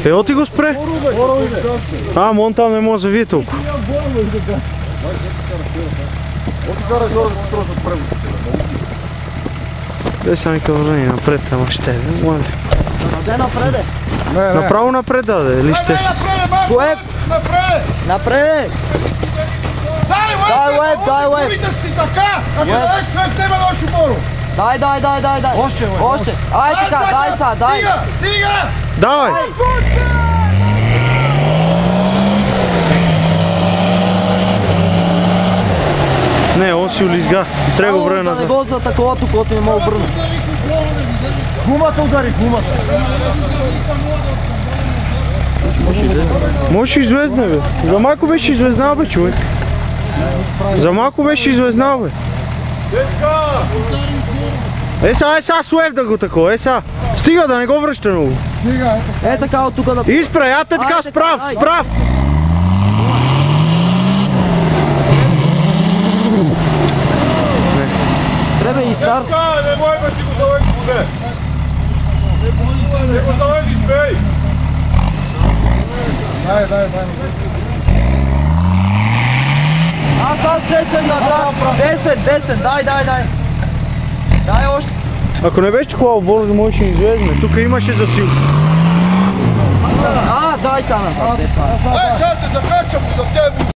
Evo ti go spre? A, on tam ne može vidjeti толкова. Gdje sam neka vrani napred, tamo šte, molim. Gdje naprede? Направо напред, да, или ще? Суеп! Напред! Дай леп, дай леп! Дай! Още! Ай така, дай са, дай! Давай! Не, он си улизга. Трябва го върна назад. Да не го за такова тук, който не мога обърна. Гумата удари, гумата. Може известна, бе. За малко беше известна, бе, човек. За малко беше известна, бе. Сега суев да го такова, сега. Стига да не го връща много. Е така от тук да... Изпра, я те така, справ! Треба и стар. Не мой бе, че го заведиш, бе. Не го заведиш, бе. Дай. Аз 10 назад. 10, дай. Дай още. Ако не беше хубаво бързо, можеше да излезме. Тук имаше засилка. Дай са назад. Дай, да качам, да тебе.